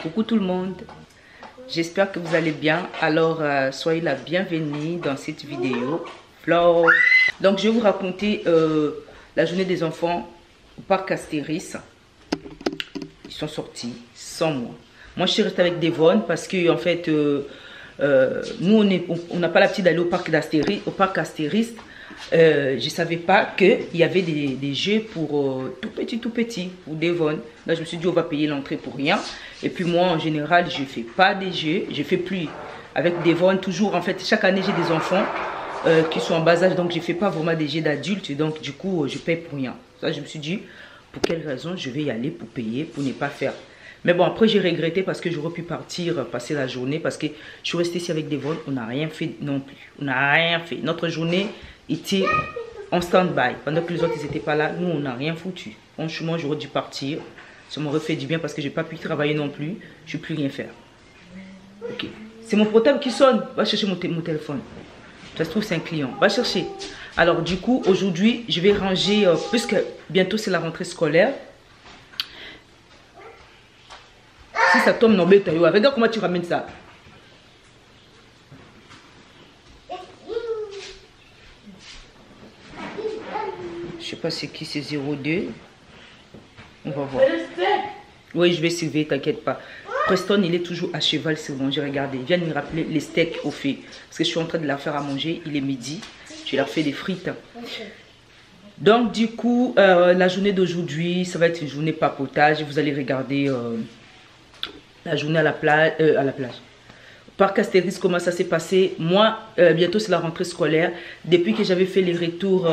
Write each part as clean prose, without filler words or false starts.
Coucou tout le monde. J'espère que vous allez bien. Alors, soyez la bienvenue dans cette vidéo vlog. Donc, je vais vous raconter la journée des enfants au parc Astérix. Ils sont sortis sans moi. Moi, je suis restée avec Devon parce que, en fait, nous, on n'a pas l'habitude d'aller au parc Astérix. Je ne savais pas qu'il y avait des jeux pour tout petit, pour Devon. Là, je me suis dit, on va payer l'entrée pour rien. Et puis moi, en général, je ne fais pas des jeux. Je ne fais plus avec Devon. Toujours, en fait, chaque année, j'ai des enfants qui sont en bas âge. Donc, je ne fais pas vraiment des jeux d'adultes. Donc, du coup, je paye pour rien. Ça, je me suis dit, pour quelle raison je vais y aller pour payer, pour ne pas faire. Mais bon, après, j'ai regretté parce que j'aurais pu partir, passer la journée. Parce que je suis restée ici avec Devon. On n'a rien fait non plus. On n'a rien fait. Notre journée était en stand-by. Pendant que les autres n'étaient pas là, nous, on n'a rien foutu. Franchement, j'aurais dû partir. Ça m'aurait fait du bien parce que je n'ai pas pu travailler non plus. Je ne peux plus rien faire. Ok. C'est mon portable qui sonne. Va chercher mon téléphone. Ça se trouve, c'est un client. Va chercher. Alors, du coup, aujourd'hui, je vais ranger, puisque bientôt, c'est la rentrée scolaire. Si ça tombe, non, mais regarde comment tu ramènes ça. Je sais pas c'est qui, c'est 02. On va voir. Oui, je vais surveiller, t'inquiète pas. Preston, il est toujours à cheval sur moi. J'ai regardé. Il vient de me rappeler les steaks au fait. Parce que je suis en train de leur faire à manger. Il est midi. Je leur fais des frites. Donc, du coup, la journée d'aujourd'hui, ça va être une journée papotage. Vous allez regarder la journée à la plage. Parc Astérix, comment ça s'est passé. Moi, bientôt c'est la rentrée scolaire. Depuis que j'avais fait les retours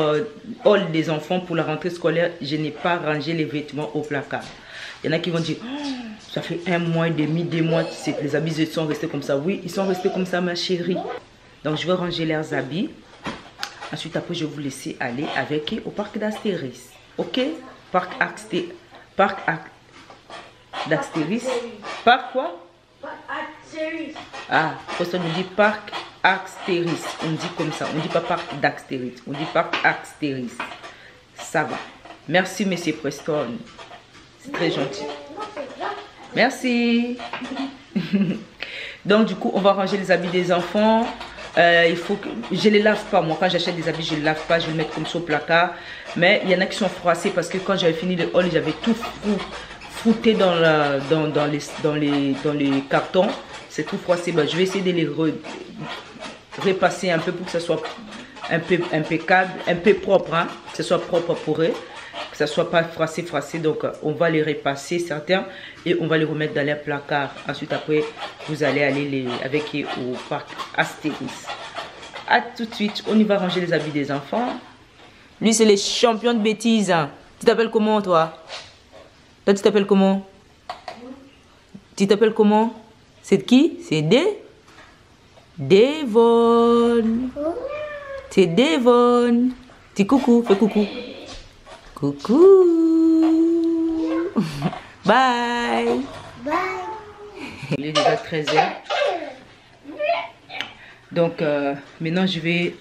hall des enfants pour la rentrée scolaire, je n'ai pas rangé les vêtements au placard. Il y en a qui vont dire, oh, ça fait 1 mois et demi, 2 mois, les habits sont restés comme ça. Oui, ils sont restés comme ça, ma chérie. Donc, je vais ranger leurs habits. Ensuite, après, je vais vous laisser aller avec eux au parc d'Astérix. Ok? Parc d'Astérix. Parc quoi? Ah, personne nous dit parc Astérix. On dit comme ça. On ne dit pas parc d'Astérix. On dit parc Astérix. Ça va. Merci, monsieur Preston. C'est très gentil. Merci. Donc, du coup, on va ranger les habits des enfants. Il faut que je les lave pas. Moi, quand j'achète des habits, je les lave pas. Je les mets comme ça au placard. Mais il y en a qui sont froissés parce que quand j'avais fini le haul, j'avais tout fouté dans les cartons. C'est tout froissé. Ben, je vais essayer de les repasser un peu pour que ça soit un peu impeccable, un peu propre, hein, que ce soit propre pour eux, que ça soit pas froissé. Donc on va les repasser certains et on va les remettre dans les placards. Ensuite après vous allez aller avec eux au parc Astérix. À tout de suite, on y va ranger les habits des enfants. Lui c'est les champions de bêtises. Hein. Tu t'appelles comment toi? Toi tu t'appelles comment? Tu t'appelles comment? C'est qui? C'est Devon. C'est Devon. Dis coucou, fais coucou. Coucou. Bye. Bye. Il est déjà 13h. Donc, maintenant, je vais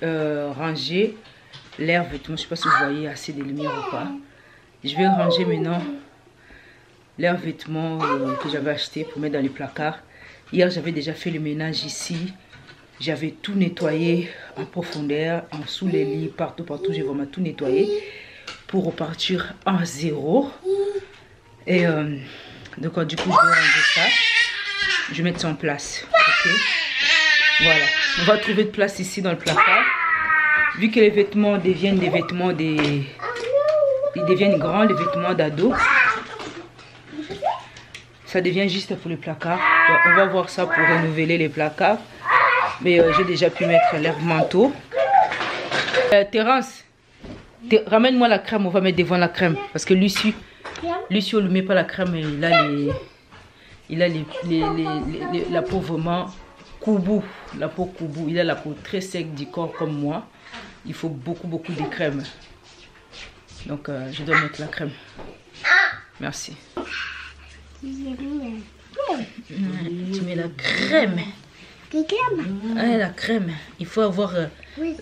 ranger leurs vêtements. Je ne sais pas si vous voyez assez de lumière ou pas. Je vais ranger maintenant leurs vêtements que j'avais achetés pour mettre dans les placards. Hier, j'avais déjà fait le ménage ici. J'avais tout nettoyé en profondeur, en sous les lits, partout. J'ai vraiment tout nettoyé pour repartir en zéro. Et donc, du coup, je vais ranger ça. Je vais mettre ça en place. Okay? Voilà. On va trouver de place ici dans le placard. Vu que les vêtements deviennent des vêtements ils deviennent grands, les vêtements d'ado. Ça devient juste pour le placard. On va voir ça pour renouveler les placards. Mais j'ai déjà pu mettre leur manteau. Terence, ramène-moi la crème. On va mettre devant la crème. Parce que Lucie, on ne lui met pas la crème. Il a la peau vraiment koubou. La peau koubou. Il a la peau très sec du corps comme moi. Il faut beaucoup de crème. Donc, je dois mettre la crème. Merci. Tu mets la crème. Ah, la crème. Il faut avoir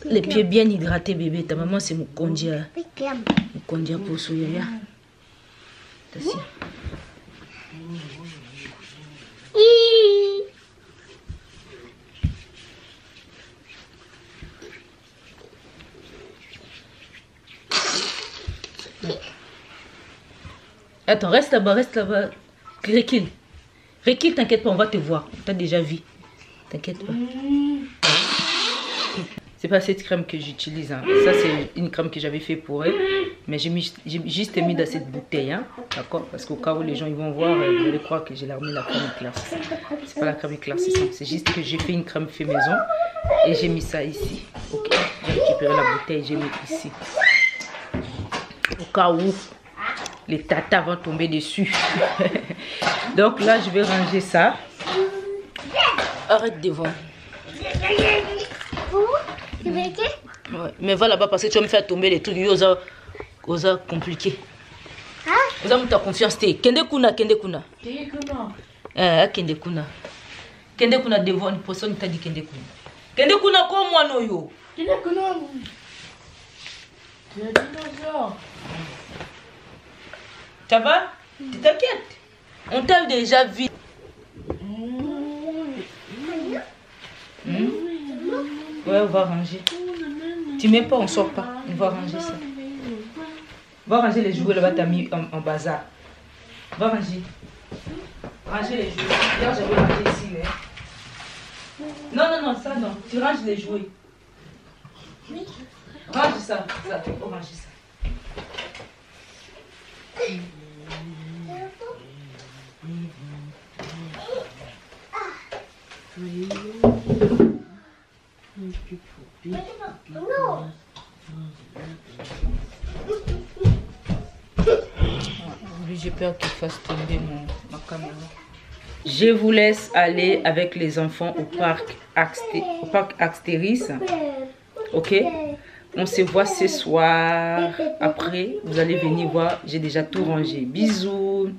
les pieds bien hydratés, bébé. Ta maman, c'est Mukondia. Mukondia pour Soyaya. Attends, reste là-bas, reste là-bas. Recule. Recule, t'inquiète pas, on va te voir. T'as déjà vu. T'inquiète pas. C'est pas cette crème que j'utilise. Hein. Ça, c'est une crème que j'avais fait pour elle. Mais j'ai juste mis dans cette bouteille. Hein. D'accord? Parce qu'au cas où les gens ils vont voir, vous allez croire que j'ai remis la crème éclaircissante. C'est pas la crème éclaircissante. C'est juste que j'ai fait une crème fait maison. Et j'ai mis ça ici. Ok? J'ai récupéré la bouteille et j'ai mis ici. Au cas où les tatas vont tomber dessus. Donc là, je vais ranger ça. Arrête devant. Ouais. Mais va là-bas parce que tu vas me faire tomber les trucs. Osa compliqué. Osa me ta confiance. Kende kuna. Kende kuna devant une personne t'a dit kende kuna. Kende kuna comme moi no yo. Kende kuna. Ça va? Tu t'inquiètes? On t'a déjà vu. Ouais, on va ranger. Tu m'aimes pas, on sort pas. On va ranger ça. Va ranger les jouets là-bas, t'as mis en bazar. Va ranger. Ranger les jouets. Regarde, j'avais rangé ici, mais... Non, ça non. Tu ranges les jouets. Range ça. Ça, faut ranger ça. J'ai peur qu'il fasse tomber ma caméra. Je vous laisse aller avec les enfants au parc Astérix. Ok? On se voit ce soir. Après, vous allez venir voir. J'ai déjà tout rangé. Bisous.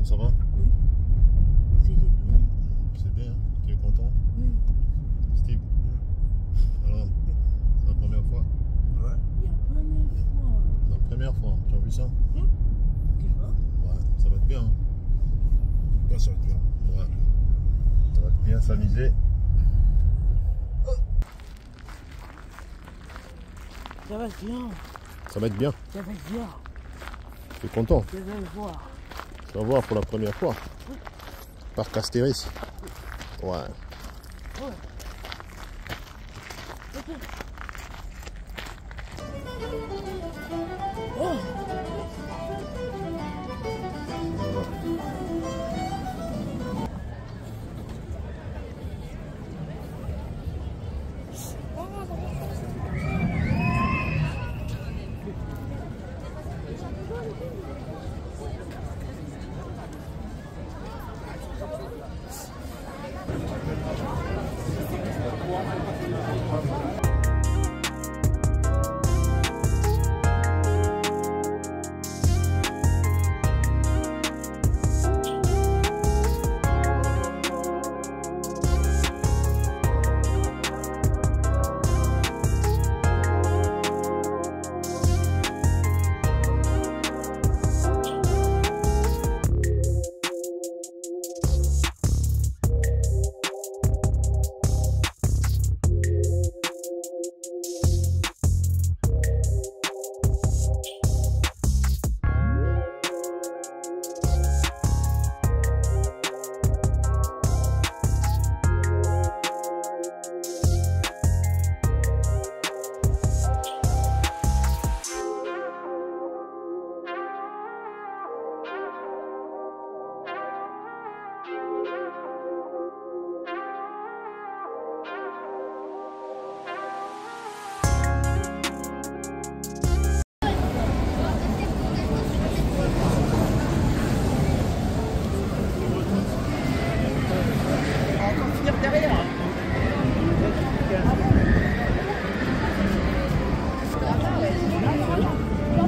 Ça va? Oui. C'est bien, tu es content? Oui. Steve? Alors, c'est la première fois? Ouais. La première fois, tu as vu ça? Tu vois? Ouais, ça va être bien. Ouais, ça va être bien. Ouais. Ça va être bien s'amuser. Ça va être bien. Ça va être bien. Ça va être bien. Tu es content? Je vais le voir. Tu vas voir pour la première fois. Parc Astérix. Ouais. Ouais. Oh.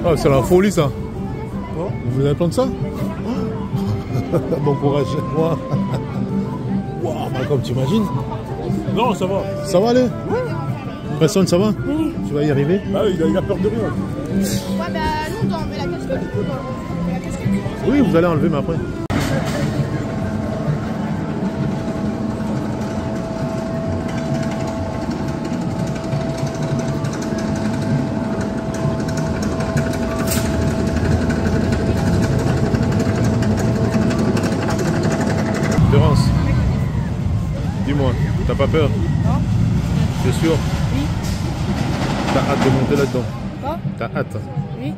Oh, c'est la folie ça. Vous allez prendre ça? Bon courage chez moi. Waouh, Malcolm, t'imagines? Non, ça va. Ça va aller? Oui. Personne, ça va? Oui. Tu vas y arriver? Bah oui, il a peur de rien. Ouais, bah nous, on met la casquette du coup. On met la casquette. Oui, vous allez enlever, mais après. Laurence, dis-moi, t'as pas peur? Non. T'es sûr? Oui. T'as hâte de monter là-dedans? Quoi? T'as hâte? Oui.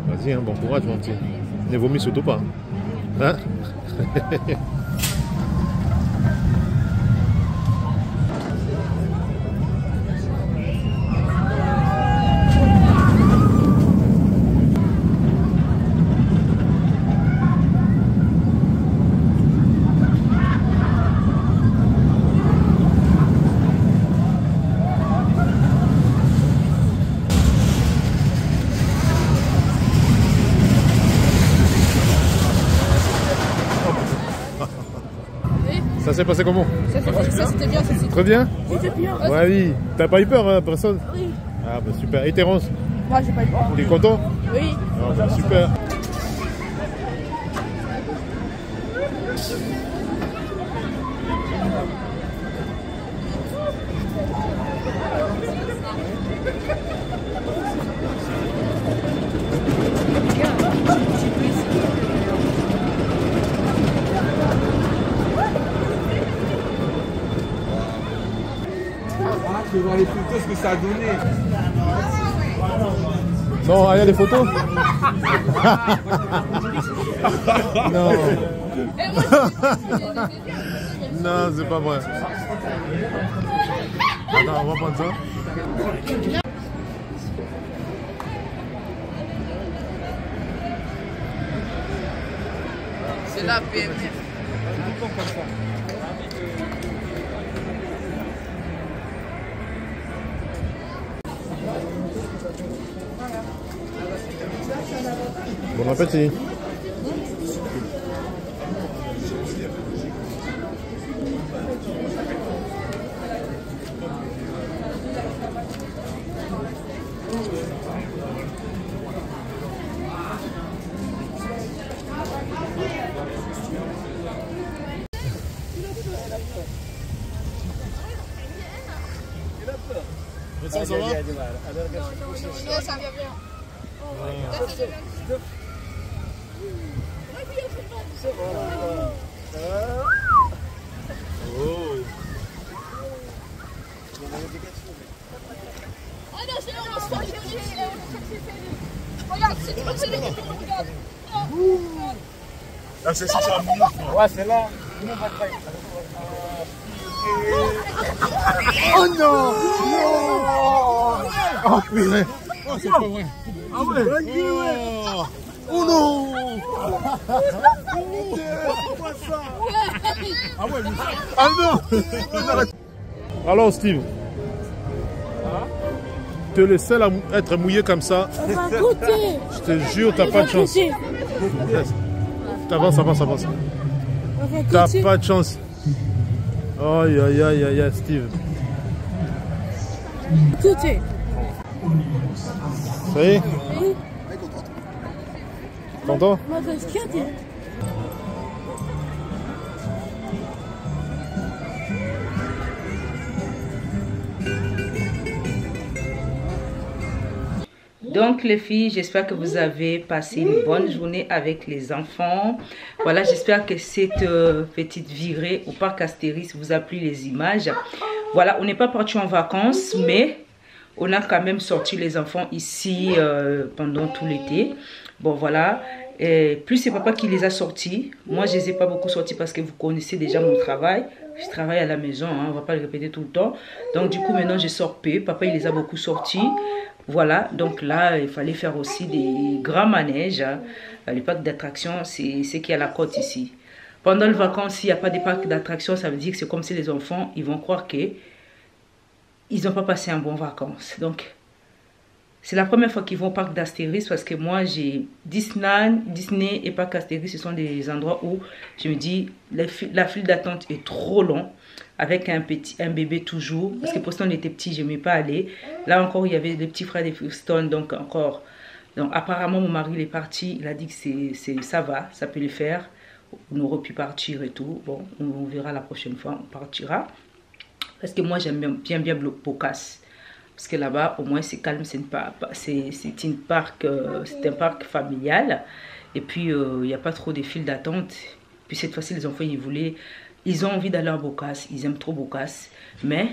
Vas-y, hein, bon courage, mon petit. Ne vomis surtout pas. Hein? Ça s'est passé comment? Ça c'était bien, ça c'était Très bien? C'était bien. Ouais, oui. T'as pas eu peur, hein, personne? Oui. Ah, bah super. Et Terence, Moi, j'ai pas eu peur. t'es content? Oui. Ah, bah, super. Je vais voir les photos, ce que ça a donné. Non, il y a des photos? Non. Non, c'est pas vrai. Attends, on va prendre ça. C'est la PMF. Bon appétit. Ça va? Non, ça vient bien. Ah non, c'est là, on va se chercher. Regarde, si tu veux, c'est lui qui regarde. Ah, c'est ça, ouais, c'est là. Oh non! Oh purée! Oh, c'est pas vrai! Ah ouais? Oh, oh non! Ah ouais, mais Ah non! Alors Steve, tu es le seul à être mouillé comme ça. On va goûter. Je te jure, t'as pas de chance. Avance, avance, avance. On va T'as goûter. pas de chance. Aïe aïe aïe aïe aïe Steve. Goûter. Ça y est? Oui. Content? Ma casquette. Donc les filles, j'espère que vous avez passé une bonne journée avec les enfants. Voilà, j'espère que cette petite virée au parc Astérix vous a plu les images. Voilà, on n'est pas parti en vacances, mais on a quand même sorti les enfants ici pendant tout l'été. Bon voilà, et plus c'est papa qui les a sortis. Moi je les ai pas beaucoup sortis parce que vous connaissez déjà mon travail. Je travaille à la maison, hein, on va pas le répéter tout le temps. Donc du coup maintenant je sors peu. Papa il les a beaucoup sortis. Voilà, donc là, il fallait faire aussi des grands manèges. Les parcs d'attractions, c'est ce qu'il y a à la côte ici. Pendant les vacances, s'il n'y a pas de parcs d'attractions, ça veut dire que c'est comme si les enfants, ils vont croire qu'ils n'ont pas passé un bon vacances. Donc, C'est la première fois qu'ils vont au parc d'Astérix parce que moi, j'ai Disney et parc Astérix, ce sont des endroits où je me dis, la file d'attente est trop longue. Avec un bébé toujours. Parce que pour ça, on était petits, je n'aimais pas aller. Là encore, il y avait les petits frères des Houston, donc encore. Donc apparemment, mon mari il est parti. Il a dit que ça va, ça peut le faire. On aurait pu partir et tout. Bon, on verra la prochaine fois, on partira. Parce que moi, j'aime bien Bocas. Parce que là-bas, au moins, c'est calme, c'est un parc familial. Et puis, il n'y a pas trop de files d'attente. Puis cette fois-ci, les enfants, ils ont envie d'aller à Bocas. Ils aiment trop Bocas. Mais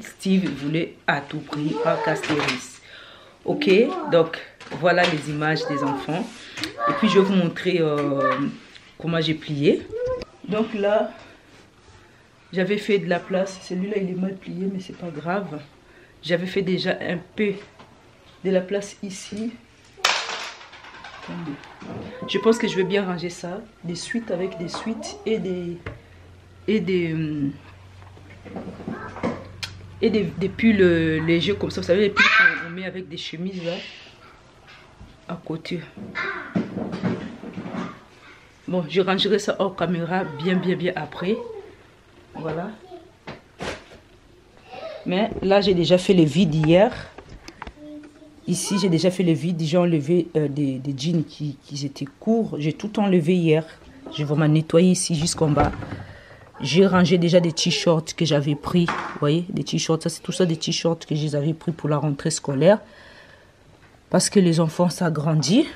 Steve voulait à tout prix parc Astérix. Ok, donc voilà les images des enfants. Et puis, je vais vous montrer comment j'ai plié. Donc là, j'avais fait de la place. Celui-là, il est mal plié, mais c'est pas grave. J'avais fait déjà un peu de la place ici. Attendez. Je pense que je vais bien ranger ça. Des suites avec des suites et des pulls légers comme ça. Vous savez, les pulls qu'on met avec des chemises là à côté. Bon, je rangerai ça hors caméra bien après. Voilà. Mais là, j'ai déjà fait les vides hier. Ici, j'ai déjà fait les vides. J'ai enlevé des jeans qui étaient courts. J'ai tout enlevé hier. Je vais vraiment nettoyer ici jusqu'en bas. J'ai rangé déjà des t-shirts que j'avais pris. Vous voyez, des t-shirts. Ça, c'est tout ça des t-shirts que j'avais pris pour la rentrée scolaire. Parce que les enfants, ça grandit.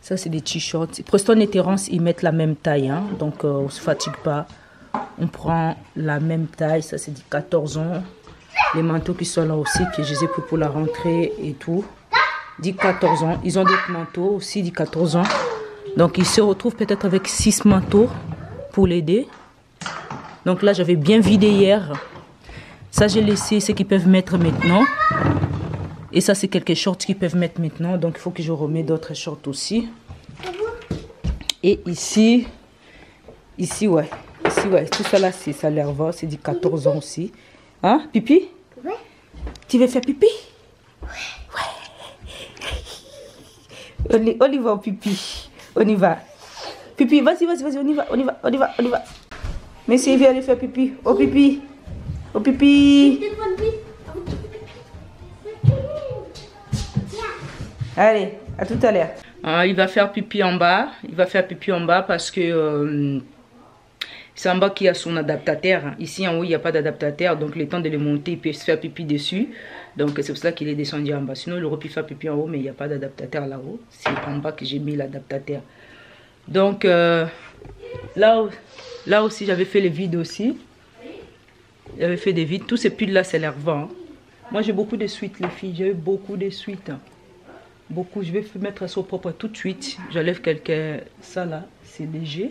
Ça, c'est des t-shirts. Preston et Terence, ils mettent la même taille. Hein, donc, on ne se fatigue pas. On prend la même taille. Ça, c'est du 14 ans. Les manteaux qui sont là aussi, que je les ai pris pour la rentrée et tout. 14 ans. Ils ont d'autres manteaux aussi, 14 ans. Donc, ils se retrouvent peut-être avec 6 manteaux pour l'aider. Donc là, j'avais bien vidé hier. Ça, j'ai laissé ce qu'ils peuvent mettre maintenant. Et ça, c'est quelques shorts qu'ils peuvent mettre maintenant. Donc, il faut que je remette d'autres shorts aussi. Et ici, ouais. Ici, ouais. Tout ça là, ça leur va. C'est du 14 ans aussi. Hein, pipi? Oui. Tu veux faire pipi? Oui. Ouais. On y va au pipi. On y va. Pipi, vas-y, on y va. Mais si il vient aller faire pipi. Au pipi. Au pipi. Allez, à tout à l'heure. Il va faire pipi en bas. Parce que c'est en bas qu'il y a son adaptateur. Ici en haut, il n'y a pas d'adaptateur. Donc, le temps de le monter, il peut se faire pipi dessus. Donc, c'est pour ça qu'il est descendu en bas. Sinon, il aurait pu faire pipi en haut, mais il n'y a pas d'adaptateur là-haut. C'est en bas que j'ai mis l'adaptateur. Donc, là aussi, j'avais fait les vides aussi. J'avais fait des vides. Tous ces pulls-là, c'est leur vent. Moi, j'ai beaucoup de suites, les filles. J'ai eu beaucoup de suites. Beaucoup. Je vais mettre ça au propre tout de suite. J'enlève quelques... Ça, là, c'est léger.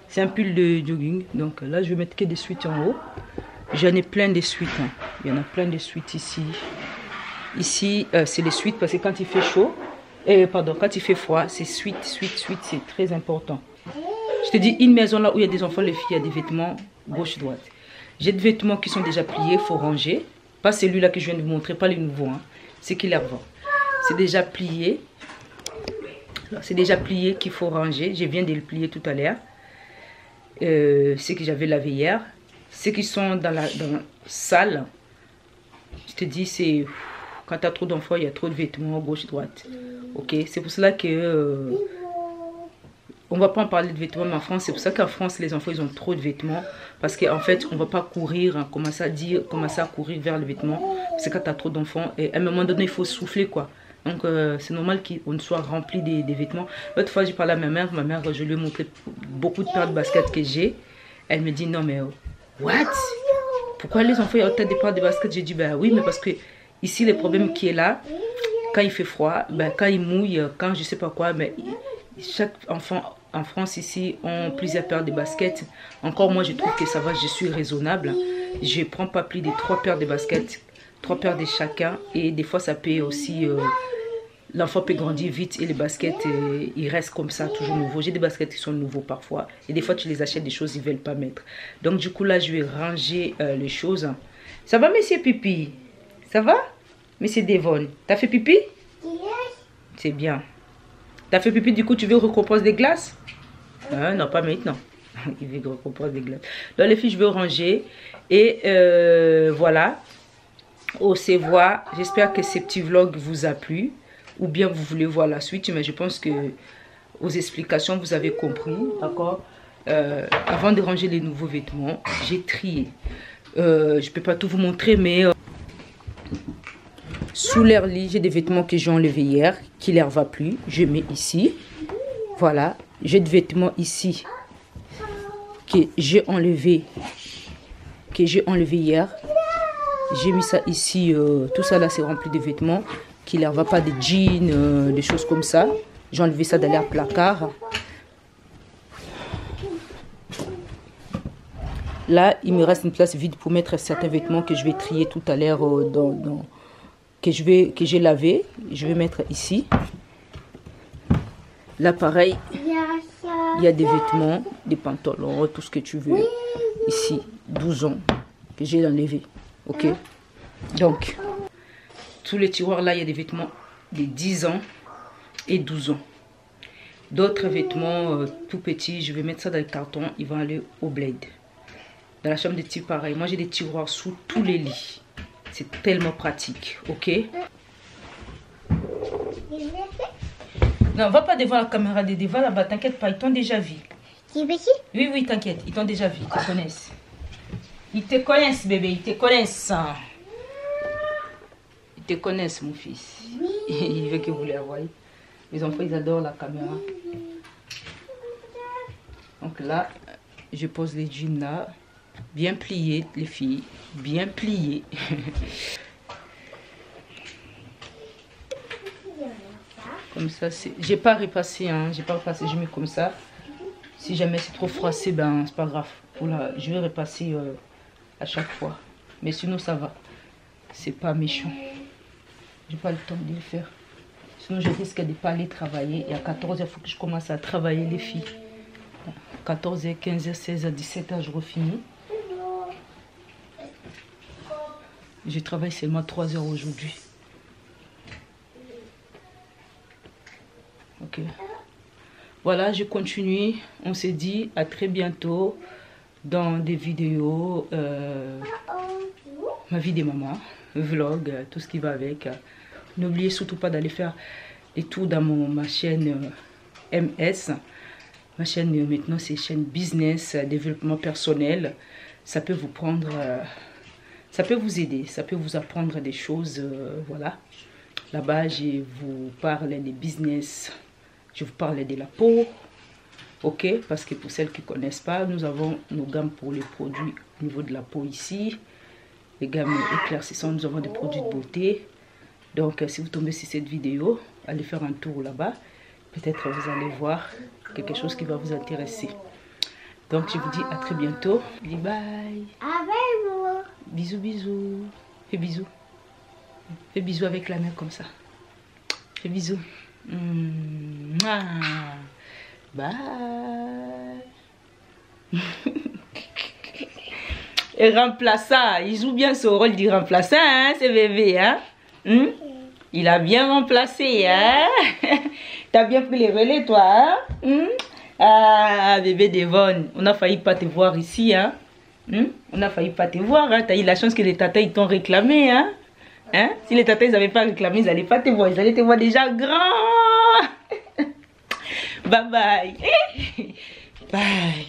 C'est un pull de jogging. Donc là, je vais mettre que des suites en haut. J'en ai plein de suites. Hein. Il y en a plein de suites ici. Ici, c'est les suites parce que quand il fait chaud, quand il fait froid, c'est suite, c'est très important. Je te dis, une maison là où il y a des enfants, les filles, il y a des vêtements gauche-droite. J'ai des vêtements qui sont déjà pliés, il faut ranger. Pas celui-là que je viens de vous montrer, pas les nouveaux. Hein. C'est qui les revend. C'est déjà plié. C'est déjà plié qu'il faut ranger. Je viens de le plier tout à l'heure. Ceux que j'avais lavé hier. Ceux qui sont dans la salle. Je te dis, c'est... Quand tu as trop d'enfants, il y a trop de vêtements gauche-droite. Ok, c'est pour cela que... on ne va pas en parler de vêtements, mais en France, c'est pour ça qu'en France, les enfants, ils ont trop de vêtements. Parce qu'en fait, on ne va pas courir, hein, commencer à courir vers les vêtements. C'est quand tu as trop d'enfants. Et à un moment donné, il faut souffler, quoi. Donc, c'est normal qu'on soit rempli des vêtements. L'autre fois, j'ai parlé à ma mère. Ma mère, je lui ai montré beaucoup de paires de baskets que j'ai. Elle me dit, non, mais what? Pourquoi les enfants, ils ont peut-être des paires de baskets? J'ai dit, ben oui, mais parce que ici, le problème qui est là, quand il fait froid, ben, quand il mouille, quand je sais pas quoi, ben, chaque enfant en France ici ont plusieurs paires de baskets. Encore moi, je trouve que ça va, je suis raisonnable. Je ne prends pas plus de 3 paires de baskets, 3 paires de chacun. Et des fois, ça peut aussi... l'enfant peut grandir vite et les baskets, ils restent comme ça, toujours nouveaux. J'ai des baskets qui sont nouveaux parfois. Et des fois, tu les achètes des choses, ils ne veulent pas mettre. Donc, du coup, là, je vais ranger les choses. Ça va, monsieur Pipi? Ça va? Mais c'est Devon. T'as fait pipi? C'est bien. T'as fait pipi, du coup, tu veux récompense des glaces? Non, pas maintenant. Il veut récompense des glaces. Donc, les filles, je vais ranger. Et voilà. On se voit. J'espère que ces petits vlogs vous a plu. Ou bien vous voulez voir la suite. Mais je pense que aux explications, vous avez compris. D'accord? Avant de ranger les nouveaux vêtements, j'ai trié. Je peux pas tout vous montrer, mais sous leur lit, j'ai des vêtements que j'ai enlevés hier, qui leur va plus. Je mets ici. Voilà. J'ai des vêtements ici que j'ai enlevé hier. J'ai mis ça ici. Tout ça là, c'est rempli de vêtements qui leur va pas, des jeans, des choses comme ça. J'ai enlevé ça dans leur placard. Là, il me reste une place vide pour mettre certains vêtements que je vais trier tout à l'heure, que j'ai lavé. Je vais mettre ici. Là, pareil, il y a des vêtements, des pantalons, tout ce que tu veux. Ici, 12 ans, que j'ai enlevé. Ok? Donc, tous les tiroirs là, il y a des vêtements de 10 ans et 12 ans. D'autres vêtements tout petits, je vais mettre ça dans le carton. Ils vont aller au bled. Dans la chambre des petits, pareil. Moi, j'ai des tiroirs sous tous les lits. C'est tellement pratique. Ok? Non, va pas devant la caméra de devant là-bas. T'inquiète pas, ils t'ont déjà vu. Oui, oui, t'inquiète. Ils t'ont déjà vu. Ils te connaissent. Ils te connaissent, bébé. Ils te connaissent. Ils te connaissent, mon fils. Il veut que vous les voyez. Les enfants, ils adorent la caméra. Donc là, je pose les jeans là. Bien pliés, les filles. Bien pliés. Comme ça, j'ai pas repassé, hein. J'ai pas repassé, je mets comme ça. Si jamais c'est trop froissé, ben c'est pas grave. Je vais repasser à chaque fois. Mais sinon, ça va. C'est pas méchant. J'ai pas le temps de le faire. Sinon, je risque de ne pas aller travailler. Et à 14h, il faut que je commence à travailler, les filles. 14h, 15h, 16h, 17h, je refinis. Je travaille seulement 3 heures aujourd'hui. Ok. Voilà, je continue. On se dit à très bientôt dans des vidéos. Ma vie de maman, vlog, tout ce qui va avec. N'oubliez surtout pas d'aller faire des tours dans ma chaîne MS. Ma chaîne maintenant, c'est chaîne business, développement personnel. Ça peut vous prendre... ça peut vous aider, ça peut vous apprendre des choses, voilà. Là-bas, je vous parle des business, je vous parle de la peau, ok? Parce que pour celles qui ne connaissent pas, nous avons nos gammes pour les produits au niveau de la peau ici. Les gammes éclaircissantes, nous avons des produits de beauté. Donc, si vous tombez sur cette vidéo, allez faire un tour là-bas. Peut-être vous allez voir quelque chose qui va vous intéresser. Donc, je vous dis à très bientôt. Bye bye. Bisous, bisous. Fais bisous. Fais bisous avec la main comme ça. Fais bisous. Bye. Et remplaçant, il joue bien son rôle du remplaçant, hein, ce bébé, hein. Il a bien remplacé, hein. T'as bien pris les relais, toi, hein. Ah, bébé Devon, on a failli pas te voir ici, hein. On a failli pas te voir, hein. T'as eu la chance que les tatas, ils t'ont réclamé, hein. Si les tatas, ils n'avaient pas réclamé, ils n'allaient pas te voir. Ils allaient te voir déjà grand. Bye bye. Bye.